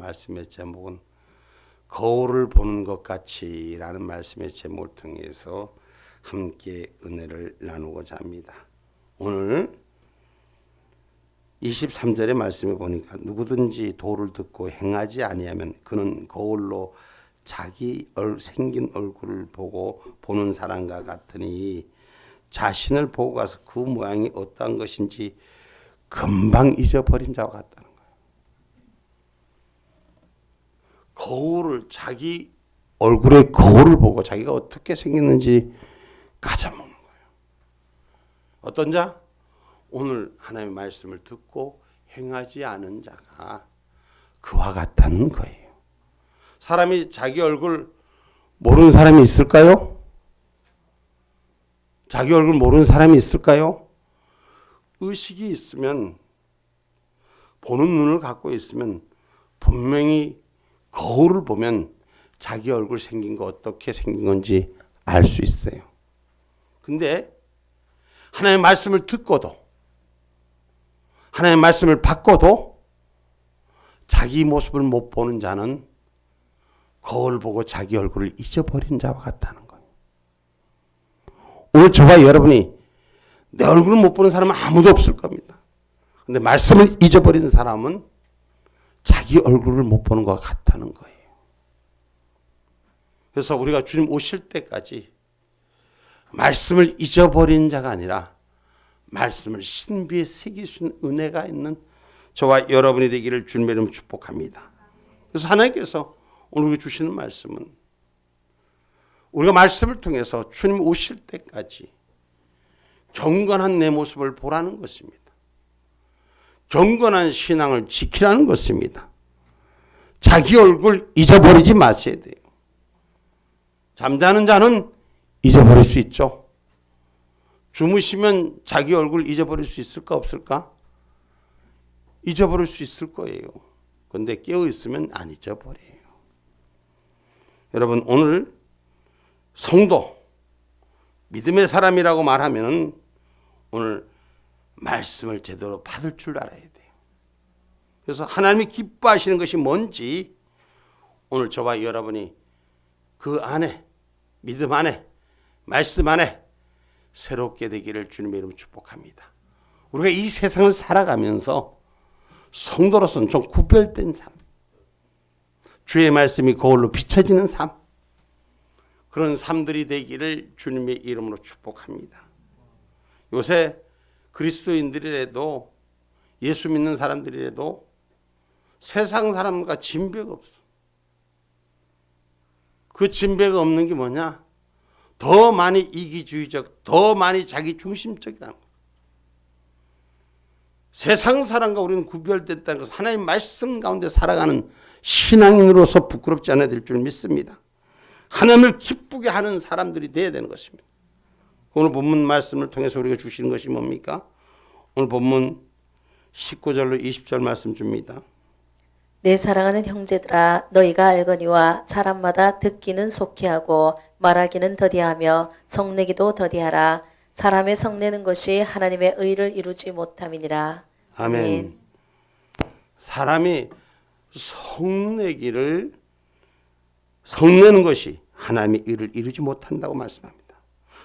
말씀의 제목은 거울을 보는 것 같이 라는 말씀의 제목을 통해서 함께 은혜를 나누고자 합니다. 오늘 23절의 말씀에 보니까 누구든지 도를 듣고 행하지 아니하면 그는 거울로 자기 생긴 얼굴을 보고 보는 사람과 같으니 자신을 보고 가서 그 모양이 어떠한 것인지 금방 잊어버린 자와 같다는 거예요. 거울을 자기 얼굴의 거울을 보고 자기가 어떻게 생겼는지 가져먹는 거예요. 어떤 자? 오늘 하나님의 말씀을 듣고 행하지 않은 자가 그와 같다는 거예요. 사람이 자기 얼굴 모르는 사람이 있을까요? 자기 얼굴 모르는 사람이 있을까요? 의식이 있으면, 보는 눈을 갖고 있으면 분명히 거울을 보면 자기 얼굴 생긴 거 어떻게 생긴 건지 알 수 있어요. 근데 하나님의 말씀을 듣고도 하나님의 말씀을 받고도 자기 모습을 못 보는 자는 거울 보고 자기 얼굴을 잊어버린 자와 같다는 거예요. 오늘 저와 여러분이 내 얼굴을 못 보는 사람은 아무도 없을 겁니다. 근데 말씀을 잊어버린 사람은 자기 얼굴을 못 보는 것과 같다는 거예요. 그래서 우리가 주님 오실 때까지 말씀을 잊어버린 자가 아니라 말씀을 신비에 새길 수 있는 은혜가 있는 저와 여러분이 되기를 주님의 이름으로 축복합니다. 그래서 하나님께서 오늘 우리에게 주시는 말씀은 우리가 말씀을 통해서 주님 오실 때까지 경건한 내 모습을 보라는 것입니다. 경건한 신앙을 지키라는 것입니다. 자기 얼굴 잊어버리지 마셔야 돼요. 잠자는 자는 잊어버릴 수 있죠. 주무시면 자기 얼굴 잊어버릴 수 있을까 없을까? 잊어버릴 수 있을 거예요. 그런데 깨어있으면 안 잊어버려요. 여러분 오늘 성도, 믿음의 사람이라고 말하면 오늘 말씀을 제대로 받을 줄 알아야 돼요. 그래서 하나님이 기뻐하시는 것이 뭔지 오늘 저와 여러분이 그 안에, 믿음 안에, 말씀 안에 새롭게 되기를 주님의 이름으로 축복합니다. 우리가 이 세상을 살아가면서 성도로서는 좀 구별된 삶, 주의 말씀이 거울로 비춰지는 삶, 그런 삶들이 되기를 주님의 이름으로 축복합니다. 요새 그리스도인들이라도 예수 믿는 사람들이라도 세상 사람과 진배가 없어. 그 진배가 없는 게 뭐냐? 더 많이 이기주의적, 더 많이 자기 중심적이라는 거예요. 세상 사람과 우리는 구별됐다는 것은 하나님의 말씀 가운데 살아가는 신앙인으로서 부끄럽지 않아야 될 줄 믿습니다. 하나님을 기쁘게 하는 사람들이 되어야 되는 것입니다. 오늘 본문 말씀을 통해서 우리가 주시는 것이 뭡니까? 오늘 본문 19절로 20절 말씀 줍니다. 내 사랑하는 형제들아 너희가 알거니와 사람마다 듣기는 속히 하고 말하기는 더디하며 성내기도 더디하라. 사람의 성내는 것이 하나님의 의를 이루지 못함이니라. 아멘. 사람이 성내는 것이 하나님의 의를 이루지 못한다고 말씀합니다.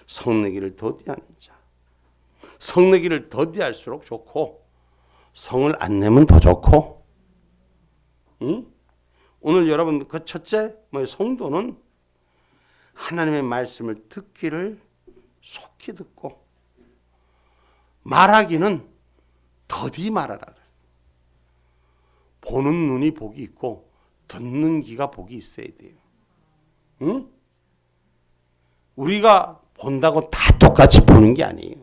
성내기를 더디하는 자. 성내기를 더디할수록 좋고 성을 안 내면 더 좋고. 오늘 여러분 그 첫째 성도는 하나님의 말씀을 듣기를 속히 듣고 말하기는 더디 말하라. 보는 눈이 복이 있고 듣는 귀가 복이 있어야 돼요. 우리가 본다고 다 똑같이 보는 게 아니에요.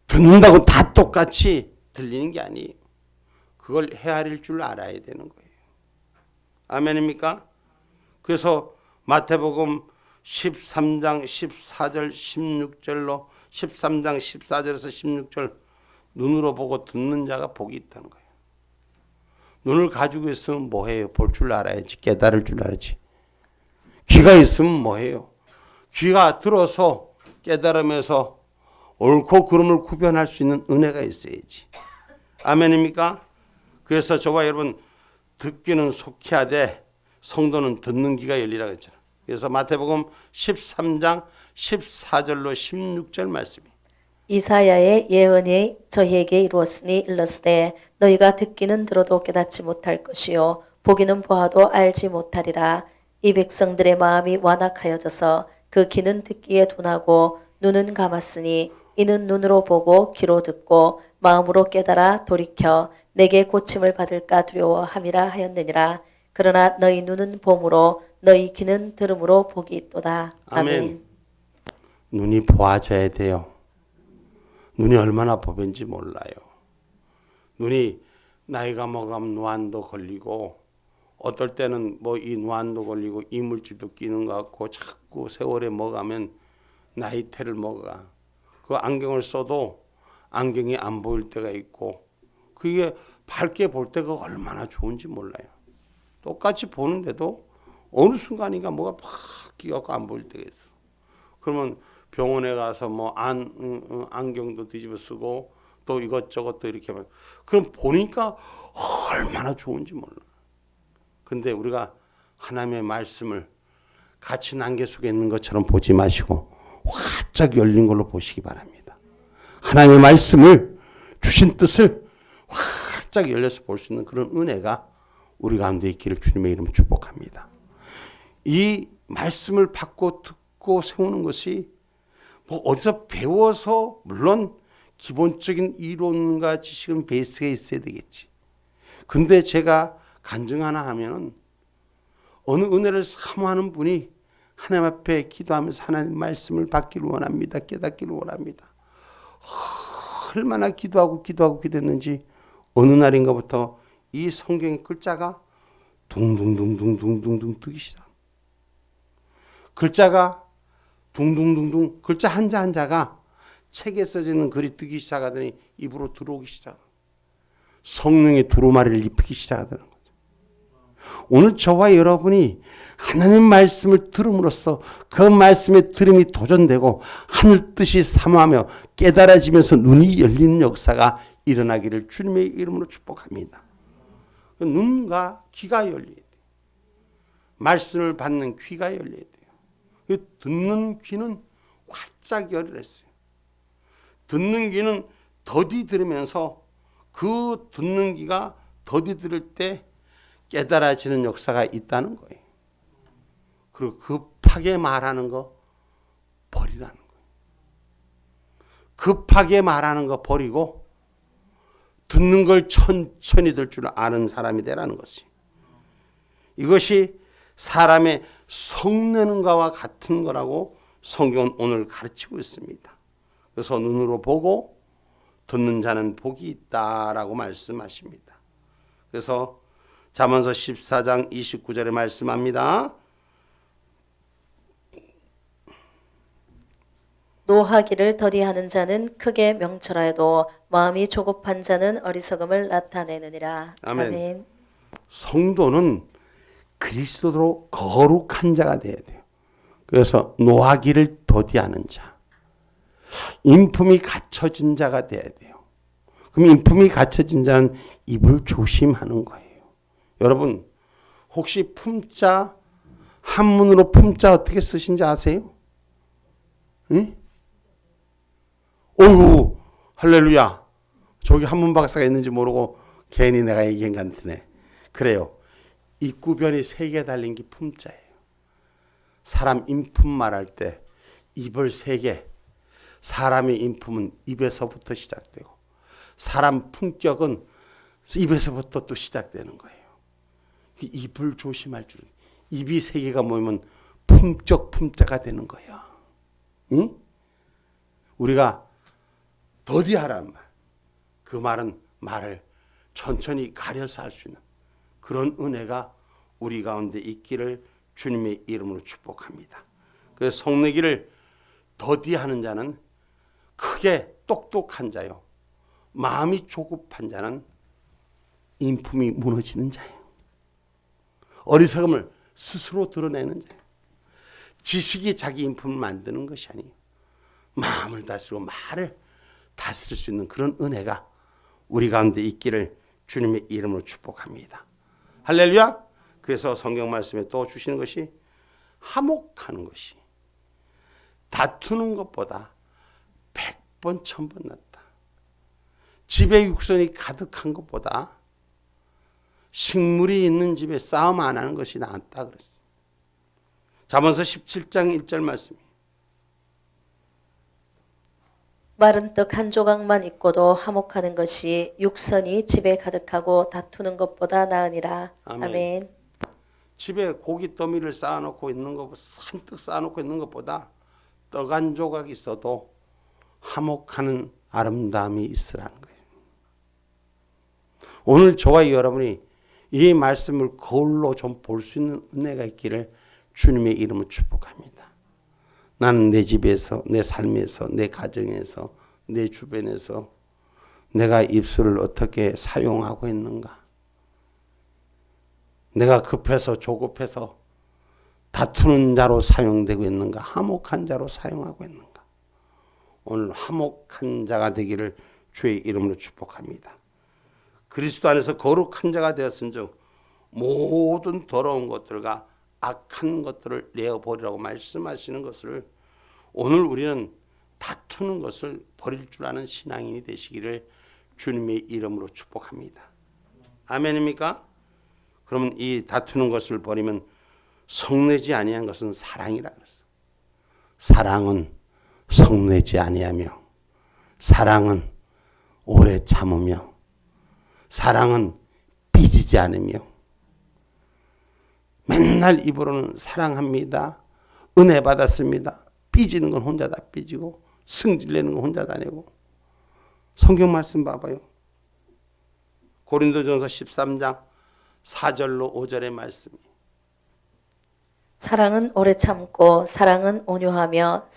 듣는다고 다 똑같이 들리는 게 아니에요. 그걸 헤아릴 줄 알아야 되는 거예요. 아멘입니까? 그래서 마태복음 13장 14절 16절로 13장 14절에서 16절 눈으로 보고 듣는 자가 복이 있다는 거예요. 눈을 가지고 있으면 뭐해요? 볼 줄 알아야지. 깨달을 줄 알아야지. 귀가 있으면 뭐해요? 귀가 들어서 깨달으면서 옳고 그름을 구별할 수 있는 은혜가 있어야지. 아멘입니까? 그래서 저와 여러분 듣기는 속히 하되 성도는 듣는 귀가 열리라 그랬잖아요. 그래서 마태복음 13장 14절로 16절 말씀이 이사야의 예언이 저희에게 이루었으니 일렀으되 너희가 듣기는 들어도 깨닫지 못할 것이요 보기는 보아도 알지 못하리라. 이 백성들의 마음이 완악하여져서 그 귀는 듣기에 둔하고 눈은 감았으니 이는 눈으로 보고 귀로 듣고 마음으로 깨달아 돌이켜 내게 고침을 받을까 두려워함이라 하였느니라. 그러나 너희 눈은 봄으로 너희 귀는 들음으로 복이 있도다. 아멘. 눈이 보아져야 돼요. 눈이 얼마나 보변지 몰라요. 눈이 나이가 먹으면 노안도 걸리고 어떨 때는 뭐 이 노안도 걸리고 이물질도 끼는 것 같고 자꾸 세월에 먹으면 나이테를 먹어가. 그 안경을 써도 안경이 안 보일 때가 있고 그게 밝게 볼 때가 얼마나 좋은지 몰라요. 똑같이 보는데도 어느 순간인가 뭐가 팍 끼갖고 안 보일 때가 있어. 그러면 병원에 가서 뭐 안경도 뒤집어 쓰고 또 이것저것 또 이렇게 하면 그럼 보니까 얼마나 좋은지 몰라. 근데 우리가 하나님의 말씀을 같이 난개 속에 있는 것처럼 보지 마시고 활짝 열린 걸로 보시기 바랍니다. 하나님의 말씀을 주신 뜻을 활짝 열려서 볼 수 있는 그런 은혜가 우리 가운데 있기를 주님의 이름으로 축복합니다. 이 말씀을 받고 듣고 세우는 것이 뭐 어디서 배워서 물론 기본적인 이론과 지식은 베이스가 있어야 되겠지. 근데 제가 간증 하나 하면은 어느 은혜를 사모하는 분이 하나님 앞에 기도하면서 하나님 말씀을 받기를 원합니다. 깨닫기를 원합니다. 얼마나 기도하고 기도했는지 어느 날인가부터 이 성경의 글자가 둥둥둥둥둥둥둥 뜨기 시작. 글자가 둥둥둥둥 글자 한자 한자가 책에 써지는 글이 뜨기 시작하더니 입으로 들어오기 시작. 성령의 두루마리를 입히기 시작하더는 거죠. 오늘 저와 여러분이 하나님 말씀을 들음으로써 그 말씀의 들음이 도전되고 하늘 뜻이 사모하며 깨달아지면서 눈이 열리는 역사가 일어나기를 주님의 이름으로 축복합니다. 눈과 귀가 열려야 돼요. 말씀을 받는 귀가 열려야 돼요. 듣는 귀는 활짝 열렸어요. 듣는 귀는 더디 들으면서 그 듣는 귀가 더디 들을 때 깨달아지는 역사가 있다는 거예요. 그리고 급하게 말하는 거 버리라는 거예요. 급하게 말하는 거 버리고 듣는 걸 천천히 들 줄 아는 사람이 되라는 것이. 이것이 사람의 성내는 것과 같은 거라고 성경은 오늘 가르치고 있습니다. 그래서 눈으로 보고 듣는 자는 복이 있다라고 말씀하십니다. 그래서 잠언서 14장 29절에 말씀합니다. 노하기를 더디하는 자는 크게 명철하여도 마음이 조급한 자는 어리석음을 나타내느니라. 아멘. 아멘. 성도는 그리스도로 거룩한 자가 되어야 돼요. 그래서 노하기를 더디하는 자, 인품이 갖춰진 자가 되어야 돼요. 그럼 인품이 갖춰진 자는 입을 조심하는 거예요. 여러분 혹시 품자 한문으로 품자 어떻게 쓰신지 아세요? 응? 어이구 할렐루야. 저기 한문 박사가 있는지 모르고 괜히 내가 얘기한 것 같으네. 그래요. 입구변이 3개 달린 게 품자예요. 사람 인품 말할 때 입을 3개. 사람의 인품은 입에서부터 시작되고 사람 품격은 입에서부터 또 시작되는 거예요. 입을 조심할 줄은 입이 3개가 모이면 품격 품자가 되는 거예요. 응? 우리가 더디하라는 말. 그 말은 말을 천천히 가려서 할 수 있는 그런 은혜가 우리 가운데 있기를 주님의 이름으로 축복합니다. 그래서 성내기를 더디하는 자는 크게 똑똑한 자요. 마음이 조급한 자는 인품이 무너지는 자예요. 어리석음을 스스로 드러내는 자예요. 지식이 자기 인품을 만드는 것이 아니에요. 마음을 다스리고 말을 다스릴 수 있는 그런 은혜가 우리 가운데 있기를 주님의 이름으로 축복합니다. 할렐루야. 그래서 성경 말씀에 또 주시는 것이 화목하는 것이 다투는 것보다 100번 1000번 낫다. 집에 육선이 가득한 것보다 식물이 있는 집에 싸움 안 하는 것이 낫다 그랬어. 잠언서 17장 1절 말씀이 마른 떡 한 조각만 있고도 화목하는 것이 육선이 집에 가득하고 다투는 것보다 나으니라. 아멘. 아멘. 집에 고기 더미를 쌓아놓고 있는 것, 산뜩 쌓아놓고 있는 것보다 떡 한 조각 있어도 화목하는 아름다움이 있으라는 거예요. 오늘 저와 여러분이 이 말씀을 거울로 좀 볼 수 있는 은혜가 있기를 주님의 이름으로 축복합니다. 나는 내 집에서, 내 삶에서, 내 가정에서, 내 주변에서 내가 입술을 어떻게 사용하고 있는가? 내가 급해서 조급해서 다투는 자로 사용되고 있는가? 화목한 자로 사용하고 있는가? 오늘 화목한 자가 되기를 주의 이름으로 축복합니다. 그리스도 안에서 거룩한 자가 되었은즉 모든 더러운 것들과 악한 것들을 내어버리라고 말씀하시는 것을 오늘 우리는 다투는 것을 버릴 줄 아는 신앙인이 되시기를 주님의 이름으로 축복합니다. 아멘입니까? 그러면 이 다투는 것을 버리면 성내지 아니한 것은 사랑이라 그랬어. 사랑은 성내지 아니하며 사랑은 오래 참으며 사랑은 삐지지 않으며 맨날 입으로는 사랑합니다. 은혜 받았습니다. 삐지는 건 혼자 다 삐지고 승질내는 건 혼자 다 내고. 성경 말씀 봐봐요. 고린도전서 13장 4절로 5절의 말씀이 사랑은 오래 참고 사랑은 온유하며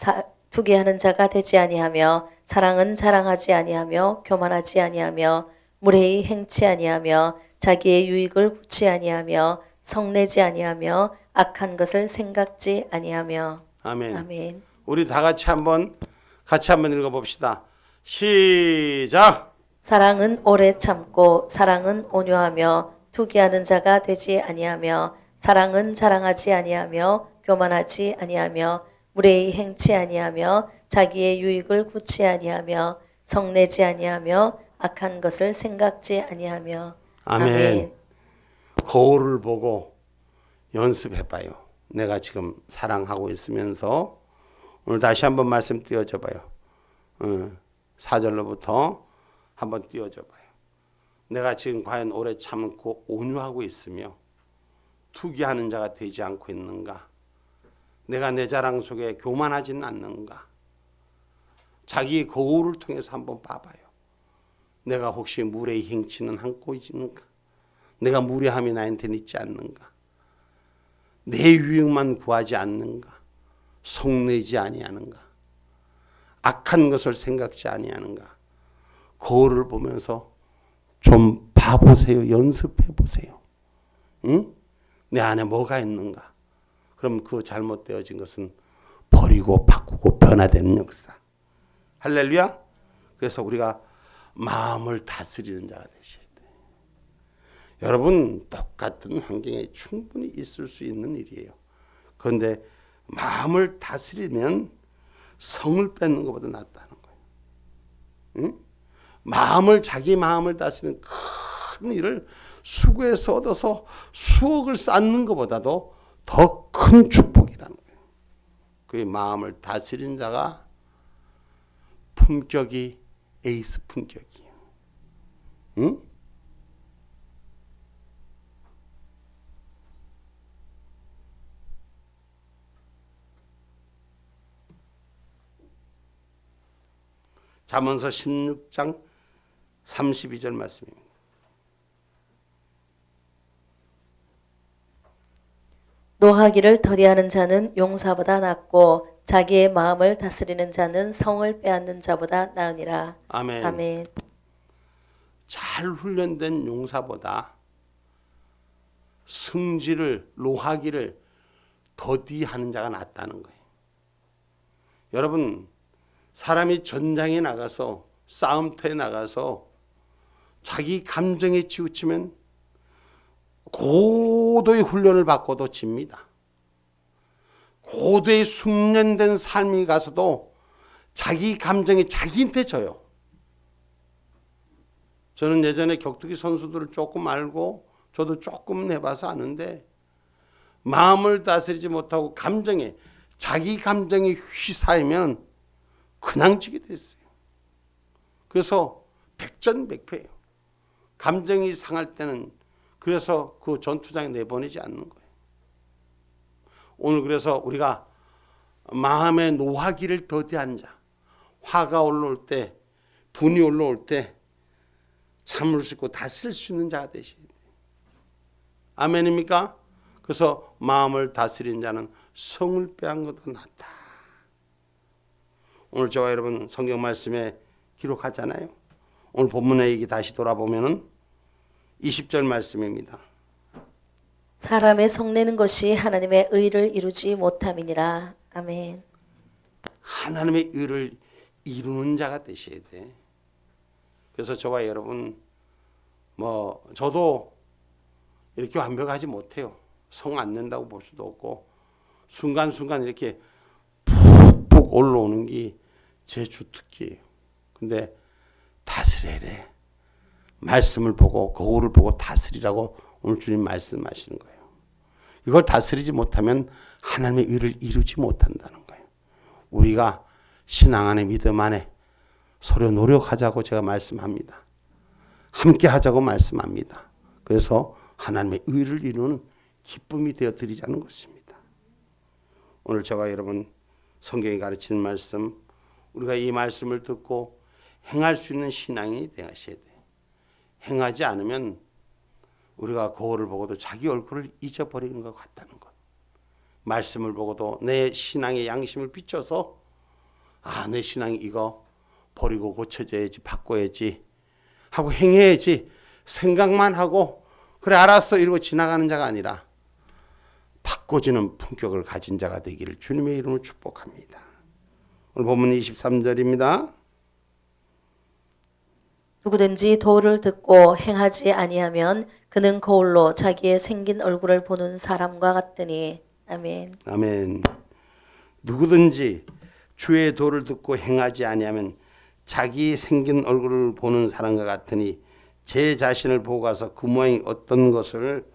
투기하는 자가 되지 아니하며 사랑은 자랑하지 아니하며 교만하지 아니하며 무례히 행치 아니하며 자기의 유익을 구치 아니하며 성내지 아니하며 악한 것을 생각지 아니하며. 아멘. 아멘. 우리 다 같이 한번 읽어봅시다. 시작. 사랑은 오래 참고 사랑은 온유하며 투기하는 자가 되지 아니하며 사랑은 자랑하지 아니하며 교만하지 아니하며 무례히 행치 아니하며 자기의 유익을 구치 아니하며 성내지 아니하며 악한 것을 생각지 아니하며. 아멘. 아멘. 거울을 보고 연습해봐요. 내가 지금 사랑하고 있으면서 오늘 다시 한번 말씀 띄워줘봐요. 4절로부터 한번 띄워줘봐요. 내가 지금 과연 오래 참고 온유하고 있으며 투기하는 자가 되지 않고 있는가? 내가 내 자랑 속에 교만하지는 않는가? 자기 거울을 통해서 한번 봐봐요. 내가 혹시 무례히 행치는 않고 있는가? 내가 무례함이 나한테는 있지 않는가? 내 유익만 구하지 않는가? 속내지 아니하는가? 악한 것을 생각지 아니하는가? 거울을 보면서 좀 봐보세요. 연습해 보세요. 응? 내 안에 뭐가 있는가? 그럼 그 잘못되어진 것은 버리고 바꾸고 변화되는 역사. 할렐루야. 그래서 우리가 마음을 다스리는 자가 되셔야 돼요. 여러분 똑같은 환경에 충분히 있을 수 있는 일이에요. 그런데 마음을 다스리면 성을 뺏는 것보다 낫다는 거예요. 응? 자기 마음을 다스리는 큰 일을 수고해서 얻어서 수억을 쌓는 것보다도 더 큰 축복이라는 거예요. 그 마음을 다스리는 자가 품격이 에이스 품격이에요. 응? 잠언서 16장 32절 말씀입니다. 노하기를 더디하는 자는 용사보다 낫고 자기의 마음을 다스리는 자는 성을 빼앗는 자보다 나으니라. 아멘. 아멘. 잘 훈련된 용사보다 승질을 노하기를 더디하는 자가 낫다는 거예요. 여러분 사람이 전장에 나가서 싸움터에 나가서 자기 감정에 치우치면 고도의 훈련을 받고도 집니다. 고도의 숙련된 삶이 가서도 자기 감정이 자기한테 져요. 저는 예전에 격투기 선수들을 조금 알고 저도 조금 해봐서 아는데 마음을 다스리지 못하고 자기 감정에 휘사이면 그냥 지게 됐어요. 그래서 백전백패예요. 감정이 상할 때는 그래서 그 전투장에 내보내지 않는 거예요. 오늘 그래서 우리가 마음의 노하기를 더디하는 자, 화가 올라올 때, 분이 올라올 때 참을 수 있고 다스릴 수 있는 자가 되셔야 돼요. 아멘입니까? 그래서 마음을 다스리는 자는 성을 빼앗는 것도 낫다. 오늘 저와 여러분 성경 말씀에 기록하잖아요. 오늘 본문의 얘기 다시 돌아보면은 20절 말씀입니다. 사람의 성내는 것이 하나님의 의를 이루지 못함이니라. 아멘. 하나님의 의를 이루는 자가 되셔야 돼. 그래서 저와 여러분 저도 이렇게 완벽하지 못해요. 성 안 낸다고 볼 수도 없고 순간순간 이렇게 푹푹 올라오는 게 제 주특기예요. 근데 다스려야 돼. 말씀을 보고 거울을 보고 다스리라고 오늘 주님 말씀하시는 거예요. 이걸 다스리지 못하면 하나님의 의를 이루지 못한다는 거예요. 우리가 신앙 안에 믿음 안에 서로 노력하자고 제가 말씀합니다. 함께 하자고 말씀합니다. 그래서 하나님의 의를 이루는 기쁨이 되어 드리자는 것입니다. 오늘 저와 여러분 성경이 가르치는 말씀, 우리가 이 말씀을 듣고 행할 수 있는 신앙이 되셔야 돼요. 행하지 않으면 우리가 거울을 보고도 자기 얼굴을 잊어버리는 것 같다는 것. 말씀을 보고도 내 신앙의 양심을 비춰서 내 신앙이 이거 버리고 고쳐져야지, 바꿔야지 하고 행해야지 생각만 하고 그래 알았어 이러고 지나가는 자가 아니라 바꿔지는 품격을 가진 자가 되기를 주님의 이름으로 축복합니다. 오늘 본문 23절입니다. 누구든지 도를 듣고 행하지 아니하면 그는 거울로 자기의 생긴 얼굴을 보는 사람과 같으니. 아멘. 아멘. 누구든지 주의 도를 듣고 행하지 아니하면 자기 생긴 얼굴을 보는 사람과 같으니 제 자신을 보고 가서 그 모양이 어떤 것을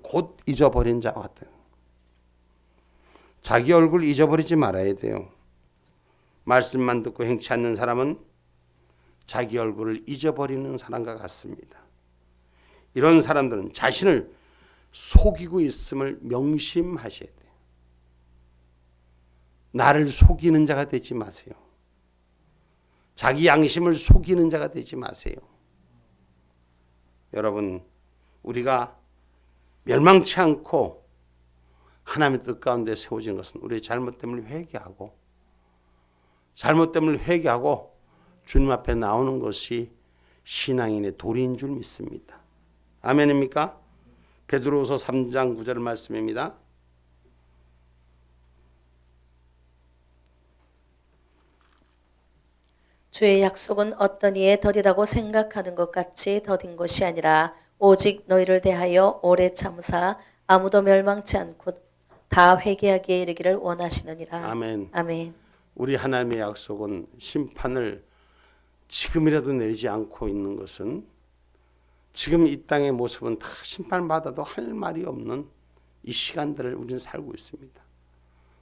곧 잊어버린 자와 같아요. 자기 얼굴 잊어버리지 말아야 돼요. 말씀만 듣고 행치 않는 사람은 자기 얼굴을 잊어버리는 사람과 같습니다. 이런 사람들은 자신을 속이고 있음을 명심하셔야 돼요. 나를 속이는 자가 되지 마세요. 자기 양심을 속이는 자가 되지 마세요. 여러분, 우리가 멸망치 않고 하나님의 뜻 가운데 세워진 것은 우리의 잘못됨을 회개하고 주님 앞에 나오는 것이 신앙인의 도리인 줄 믿습니다. 아멘입니까? 베드로후서 3장 9절 말씀입니다. 주의 약속은 어떤 이에 더디다고 생각하는 것 같이 더딘 것이 아니라 오직 너희를 대하여 오래 참으사 아무도 멸망치 않고 다 회개하기에 이르기를 원하시느니라. 아멘. 아멘. 우리 하나님의 약속은 심판을 지금이라도 내리지 않고 있는 것은 지금 이 땅의 모습은 다 심판받아도 할 말이 없는 이 시간들을 우리는 살고 있습니다.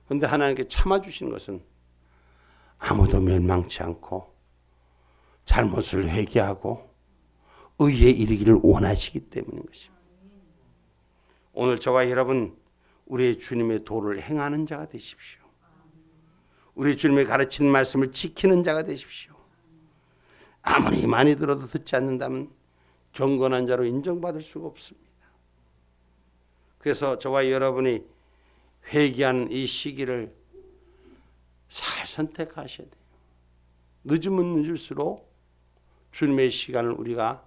그런데 하나님께 참아주시는 것은 아무도 멸망치 않고 잘못을 회개하고 의에 이르기를 원하시기 때문인 것입니다. 오늘 저와 여러분 우리의 주님의 도를 행하는 자가 되십시오. 우리 주님의 가르치는 말씀을 지키는 자가 되십시오. 아무리 많이 들어도 듣지 않는다면 경건한 자로 인정받을 수가 없습니다. 그래서 저와 여러분이 회개하는 이 시기를 잘 선택하셔야 돼요. 늦으면 늦을수록 주님의 시간을 우리가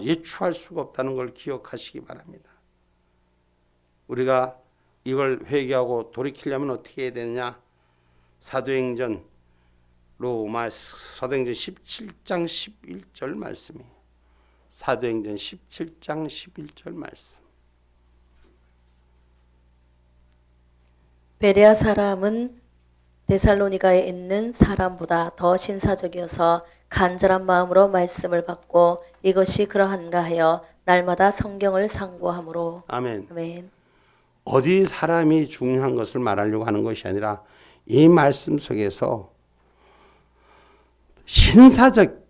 예추할 수가 없다는 걸 기억하시기 바랍니다. 우리가 이걸 회개하고 돌이키려면 어떻게 해야 되느냐? 사도행전 17장 11절 말씀이에요. 사도행전 17장 11절 말씀. 베레아 사람은 데살로니가에 있는 사람보다 더 신사적이어서 간절한 마음으로 말씀을 받고 이것이 그러한가 하여 날마다 성경을 상고함으로. 아멘. 아멘. 어디 사람이 중요한 것을 말하려고 하는 것이 아니라 이 말씀 속에서 신사적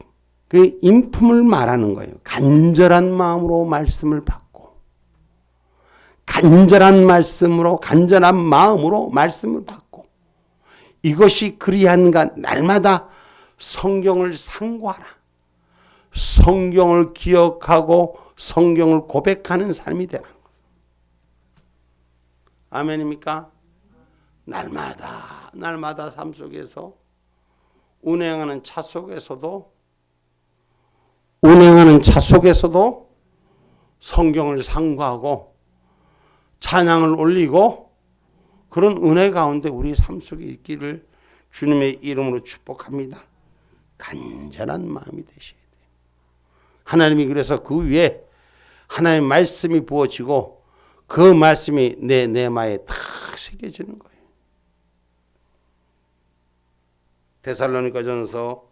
그 인품을 말하는 거예요. 간절한 마음으로 말씀을 받고, 간절한 말씀으로, 간절한 마음으로 말씀을 받고, 이것이 그리한가 날마다 성경을 상고하라. 성경을 기억하고 성경을 고백하는 삶이 되라는 거예요. 아멘입니까? 날마다 삶 속에서 운행하는 차 속에서도 성경을 상고하고 찬양을 올리고 그런 은혜 가운데 우리 삶 속에 있기를 주님의 이름으로 축복합니다. 간절한 마음이 되셔야 돼요. 하나님이 그래서 그 위에 하나님의 말씀이 부어지고 그 말씀이 내 내마에 탁 새겨지는 거예요. 데살로니가전서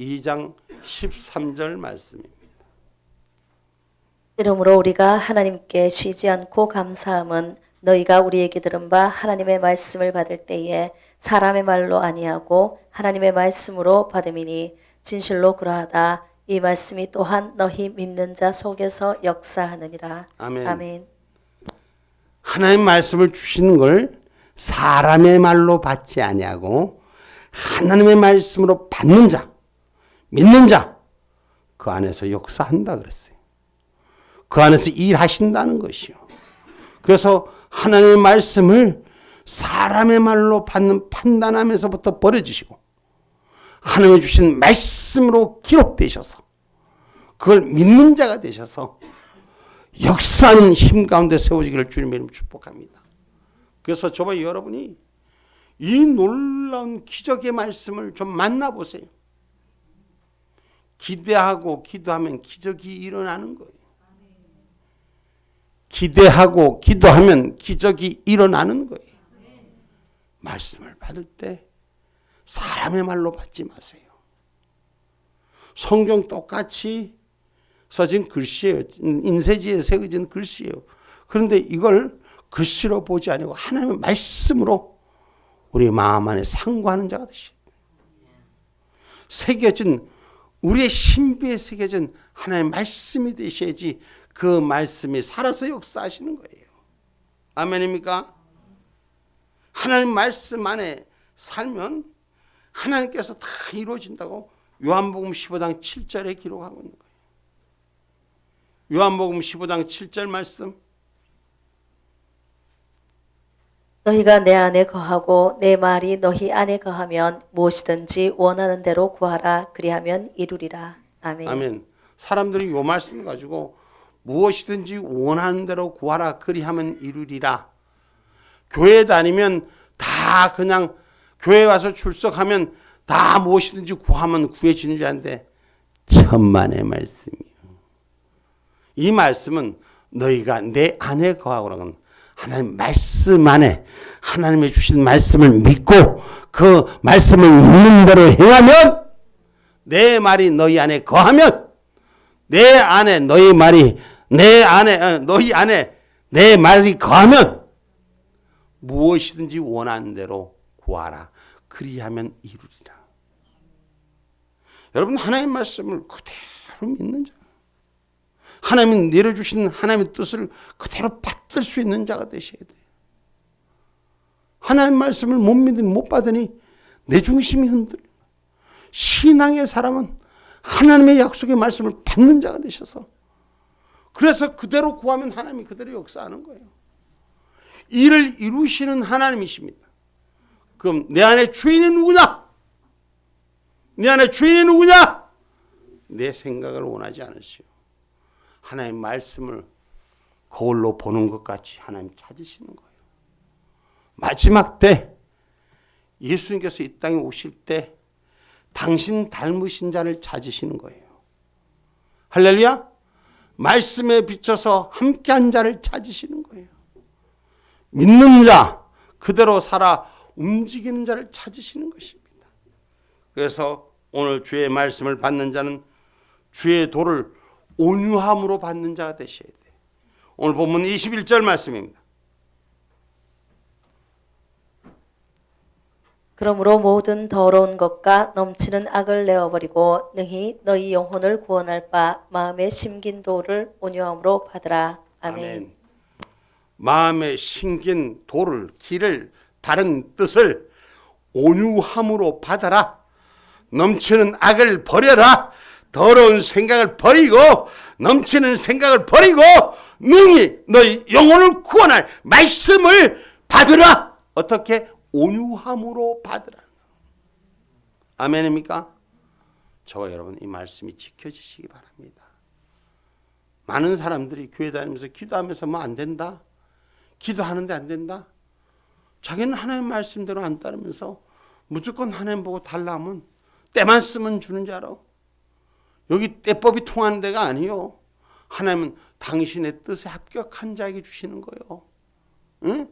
2장 13절 말씀입니다. 이러므로 우리가 하나님께 쉬지 않고 감사함은 너희가 우리에게 들은 바 하나님의 말씀을 받을 때에 사람의 말로 아니하고 하나님의 말씀으로 받음이니 진실로 그러하다. 이 말씀이 또한 너희 믿는 자 속에서 역사하느니라. 아멘. 아멘. 하나님 말씀을 주시는 걸 사람의 말로 받지 아니하고 하나님의 말씀으로 받는 자, 믿는 자, 그 안에서 역사한다 그랬어요. 그 안에서 일하신다는 것이요. 그래서 하나님의 말씀을 사람의 말로 받는 판단함에서부터 버려지시고 하나님이 주신 말씀으로 기록되셔서 그걸 믿는 자가 되셔서 역사하는 힘 가운데 세워지기를 주님의 이름으로 축복합니다. 그래서 저와 여러분이 이 놀라운 기적의 말씀을 좀 만나보세요. 기대하고 기도하면 기적이 일어나는 거예요. 기대하고 기도하면 기적이 일어나는 거예요. 말씀을 받을 때 사람의 말로 받지 마세요. 성경 똑같이 써진 글씨예요. 인쇄지에 새겨진 글씨예요. 그런데 이걸 글씨로 보지 아니고 하나님의 말씀으로 우리 마음 안에 상고하는 자가 되시오. 새겨진 우리의 신비에 새겨진 하나님의 말씀이 되셔야지 그 말씀이 살아서 역사하시는 거예요. 아멘입니까? 하나님 말씀 안에 살면 하나님께서 다 이루어진다고 요한복음 15장 7절에 기록하고 있는 거예요. 요한복음 15장 7절 말씀. 너희가 내 안에 거하고 내 말이 너희 안에 거하면 무엇이든지 원하는 대로 구하라. 그리하면 이루리라. 아멘. 아멘. 사람들이 요 말씀을 가지고 무엇이든지 원하는 대로 구하라. 그리하면 이루리라. 교회 다니면 다 그냥 교회 와서 출석하면 다 무엇이든지 구하면 구해지는 줄 아는데 천만의 말씀이요. 이 말씀은 너희가 내 안에 거하고라는 하나님 말씀 안에 하나님의 주신 말씀을 믿고 그 말씀을 믿는 대로 행하면 내 말이 너희 안에 거하면 내 안에 너희 말이 내 안에 너희 안에 내 말이 거하면 무엇이든지 원하는 대로 구하라. 그리하면 이루리라. 여러분 하나님의 말씀을 그대로 믿는 자, 하나님이 내려주신 하나님의 뜻을 그대로 받들 수 있는 자가 되셔야 돼요. 하나님의 말씀을 못 믿으니 못 받으니 내 중심이 흔들려. 신앙의 사람은 하나님의 약속의 말씀을 받는 자가 되셔서 그래서 그대로 구하면 하나님이 그대로 역사하는 거예요. 이를 이루시는 하나님이십니다. 그럼 내 안에 주인이 누구냐? 내 안에 주인이 누구냐? 내 생각을 원하지 않으시오. 하나님 말씀을 거울로 보는 것 같이 하나님 찾으시는 거예요. 마지막 때 예수님께서 이 땅에 오실 때 당신 닮으신 자를 찾으시는 거예요. 할렐루야. 말씀에 비춰서 함께한 자를 찾으시는 거예요. 믿는 자, 그대로 살아 움직이는 자를 찾으시는 것입니다. 그래서 오늘 주의 말씀을 받는 자는 주의 도를 온유함으로 받는 자가 되셔야 돼요. 오늘 본문 21절 말씀입니다. 그러므로 모든 더러운 것과 넘치는 악을 내어버리고 능히 너희 영혼을 구원할 바 마음에 심긴 도를 온유함으로 받으라. 아멘. 마음에 심긴 도를, 길을, 바른 뜻을 온유함으로 받아라. 넘치는 악을 버려라. 더러운 생각을 버리고 넘치는 생각을 버리고 능히 너희 영혼을 구원할 말씀을 받으라. 어떻게? 온유함으로 받으라. 아멘입니까? 저와 여러분 이 말씀이 지켜지시기 바랍니다. 많은 사람들이 교회 다니면서 기도하면서 뭐 안 된다. 기도하는데 안 된다. 자기는 하나님 말씀대로 안 따르면서 무조건 하나님 보고 달라 하면 때만 쓰면 주는 줄 알아. 여기 때법이 통하는 데가 아니요. 하나님은 당신의 뜻에 합격한 자에게 주시는 거예요. 응?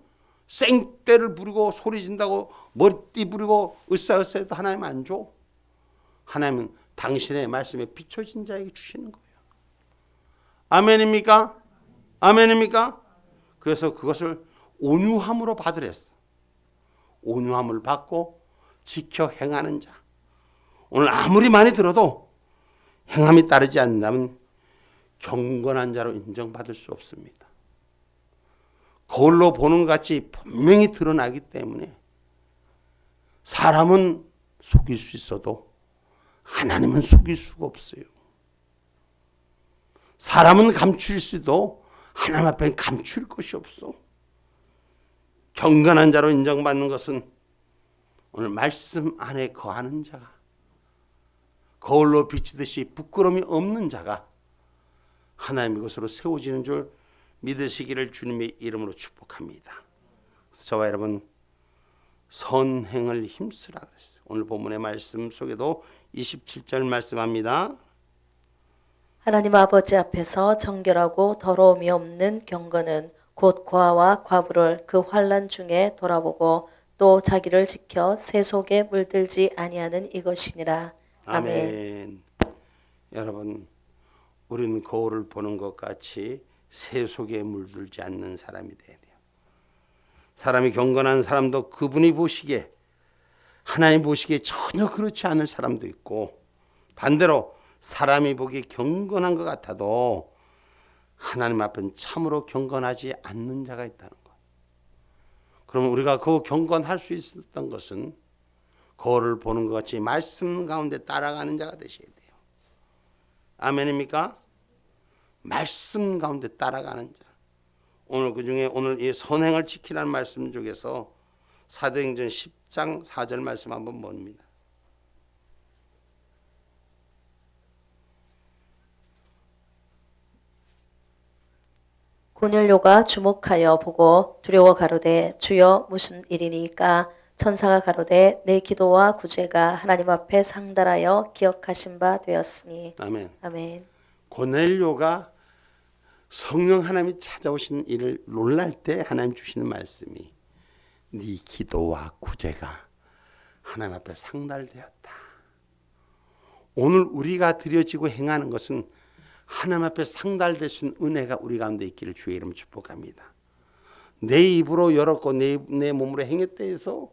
생떼를 부리고 소리 진다고 머리띠 부리고 으쌰으쌰해도 하나님 안 줘. 하나님은 당신의 말씀에 비춰진 자에게 주시는 거예요. 아멘입니까? 아멘입니까? 그래서 그것을 온유함으로 받으랬어. 온유함을 받고 지켜 행하는 자. 오늘 아무리 많이 들어도 행함이 따르지 않는다면 경건한 자로 인정받을 수 없습니다. 거울로 보는 것 같이 분명히 드러나기 때문에 사람은 속일 수 있어도 하나님은 속일 수가 없어요. 사람은 감출 수도 하나님 앞에는 감출 것이 없어. 경건한 자로 인정받는 것은 오늘 말씀 안에 거하는 자가, 거울로 비치듯이 부끄러움이 없는 자가 하나님의 것으로 세워지는 줄 믿으시기를 주님의 이름으로 축복합니다. 저와 여러분 선행을 힘쓰라 그랬어요. 오늘 본문의 말씀 속에도 27절 말씀합니다. 하나님 아버지 앞에서 정결하고 더러움이 없는 경건은 곧 고아와 과부를 그 환난 중에 돌아보고 또 자기를 지켜 새 속에 물들지 아니하는 이것이니라. 아멘. 여러분 우리는 거울을 보는 것 같이 새 속에 물들지 않는 사람이 돼야 돼요. 사람이 경건한 사람도 그분이 보시기에, 하나님 보시기에 전혀 그렇지 않을 사람도 있고, 반대로 사람이 보기에 경건한 것 같아도 하나님 앞은 참으로 경건하지 않는 자가 있다는 것. 그러면 우리가 그 경건할 수 있었던 것은 거울을 보는 것 같이 말씀 가운데 따라가는 자가 되셔야 돼요. 아멘입니까? 말씀 가운데 따라가는 자. 오늘 그중에 오늘 이 선행을 지키라는 말씀 중에서 사도행전 10장 4절 말씀 한번 봅니다. 고넬료가 주목하여 보고 두려워 가로되 주여 무슨 일이니까? 천사가 가로되 내 기도와 구제가 하나님 앞에 상달하여 기억하신 바 되었으니. 아멘. 아멘. 고넬료가 성령 하나님이 찾아오신 일을 놀랄 때 하나님 주시는 말씀이 네 기도와 구제가 하나님 앞에 상달되었다. 오늘 우리가 드려지고 행하는 것은 하나님 앞에 상달될 수 있는 은혜가 우리 가운데 있기를 주의 이름 축복합니다. 내 입으로 열었고 내 몸으로 행했다 해서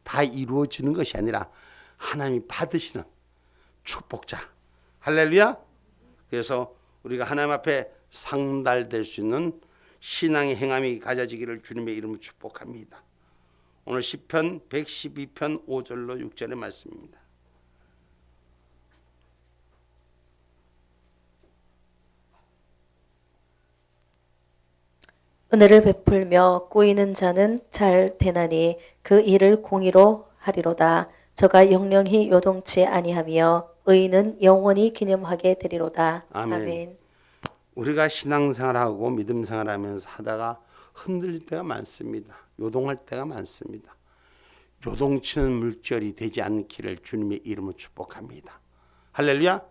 다 이루어지는 것이 아니라 하나님이 받으시는 축복자. 할렐루야. 그래서 우리가 하나님 앞에 상달될 수 있는 신앙의 행함이 가져지기를 주님의 이름으로 축복합니다. 오늘 시편 112편 5절로 6절의 말씀입니다. 은혜를 베풀며 꼬이는 자는 잘 되나니 그 일을 공의로 하리로다. 저가 영영히 요동치 아니하며 의인은 영원히 기념하게 되리로다. 아멘. 아멘. 우리가 신앙생활하고 믿음생활하면서 하다가 흔들릴 때가 많습니다. 요동할 때가 많습니다. 요동치는 물결이 되지 않기를 주님의 이름으로 축복합니다. 할렐루야.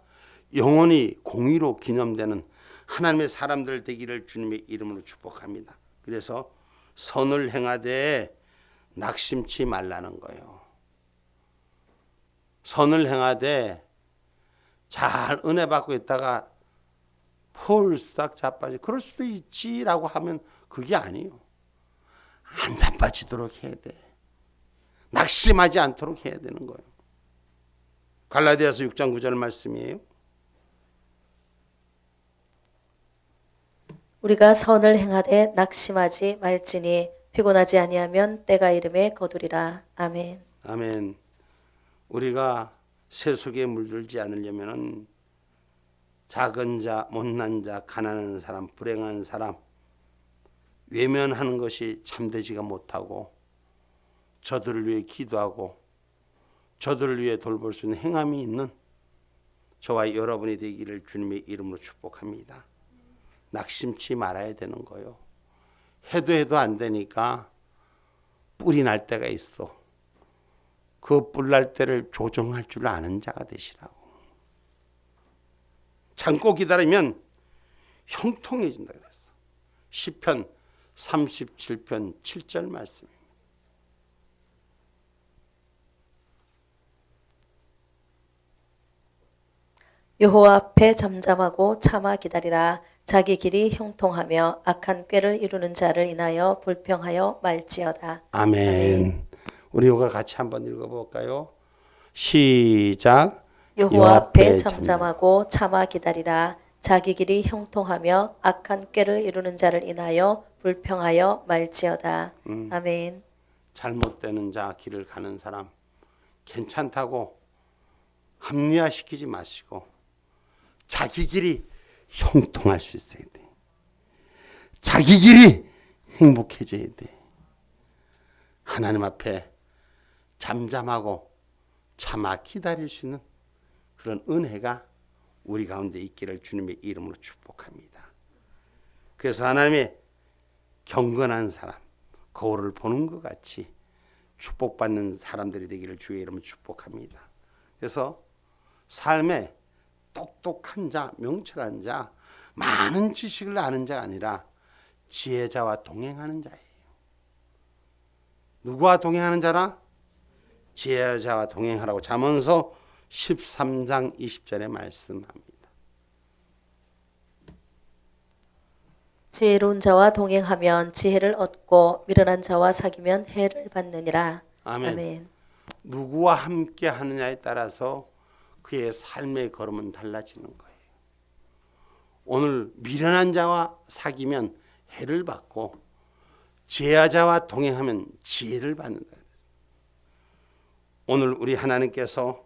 영원히 공의로 기념되는 하나님의 사람들 되기를 주님의 이름으로 축복합니다. 그래서 선을 행하되 낙심치 말라는 거예요. 선을 행하되 잘 은혜 받고 있다가 폴싹 자빠지 그럴 수도 있지라고 하면 그게 아니에요. 안 자빠지도록 해야 돼. 낙심하지 않도록 해야 되는 거예요. 갈라디아서 6장 9절 말씀이에요. 우리가 선을 행하되 낙심하지 말지니 피곤하지 아니하면 때가 이름에 거두리라. 아멘. 아멘. 우리가 세속에 물들지 않으려면은 작은 자, 못난 자, 가난한 사람, 불행한 사람 외면하는 것이 참되지가 못하고 저들을 위해 기도하고 저들을 위해 돌볼 수 있는 행함이 있는 저와 여러분이 되기를 주님의 이름으로 축복합니다. 낙심치 말아야 되는 거예요. 해도 안 되니까 뿔이 날 때가 있어. 그 뿔 날 때를 조정할 줄 아는 자가 되시라고. 참고 기다리면 형통해진다 그랬어. 시편 37편 7절 말씀입니다. 여호와 앞에 잠잠하고 참아 기다리라. 자기 길이 형통하며 악한 꾀를 이루는 자를 인하여 불평하여 말지어다. 아멘. 우리 요가 같이 한번 읽어볼까요? 시작. 여호와 앞에 잠잠하고 참아 기다리라. 자기 길이 형통하며 악한 꾀를 이루는 자를 인하여 불평하여 말지어다. 아멘. 잘못되는 자 길을 가는 사람 괜찮다고 합리화시키지 마시고 자기 길이 형통할 수 있어야 돼. 자기 길이 행복해져야 돼. 하나님 앞에 잠잠하고 참아 기다릴 수 있는 그런 은혜가 우리 가운데 있기를 주님의 이름으로 축복합니다. 그래서 하나님의 경건한 사람, 거울을 보는 것 같이 축복받는 사람들이 되기를 주의 이름으로 축복합니다. 그래서 삶에 똑똑한 자, 명철한 자, 많은 지식을 아는 자가 아니라 지혜자와 동행하는 자예요. 누구와 동행하는 자라? 지혜자와 동행하라고 잠언서 13장 20절에 말씀합니다. 지혜로운 자와 동행하면 지혜를 얻고 미련한 자와 사귀면 해를 받느니라. 아멘. 아멘. 누구와 함께 하느냐에 따라서 그의 삶의 걸음은 달라지는 거예요. 오늘 미련한 자와 사귀면 해를 받고 지혜자와 동행하면 지혜를 받는다. 오늘 우리 하나님께서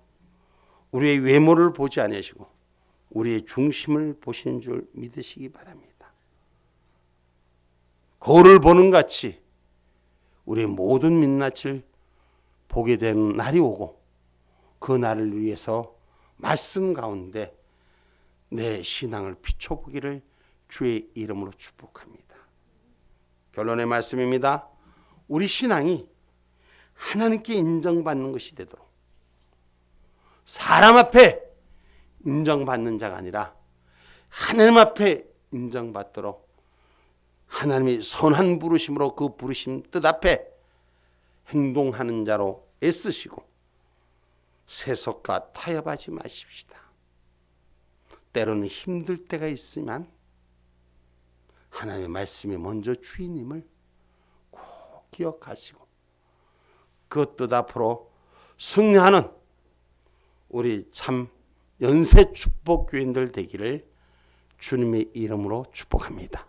우리의 외모를 보지 아니하시고 우리의 중심을 보시는 줄 믿으시기 바랍니다. 거울을 보는 같이 우리의 모든 민낯을 보게 되는 날이 오고 그 날을 위해서 말씀 가운데 내 신앙을 비춰보기를 주의 이름으로 축복합니다. 결론의 말씀입니다. 우리 신앙이 하나님께 인정받는 것이 되도록 사람 앞에 인정받는 자가 아니라 하나님 앞에 인정받도록 하나님이 선한 부르심으로 그 부르심 뜻 앞에 행동하는 자로 애쓰시고 세속과 타협하지 마십시다. 때로는 힘들 때가 있으면 하나님의 말씀이 먼저 주인임을 꼭 기억하시고 그 뜻 앞으로 승리하는 우리 참 연세 축복 교인들 되기를 주님의 이름으로 축복합니다.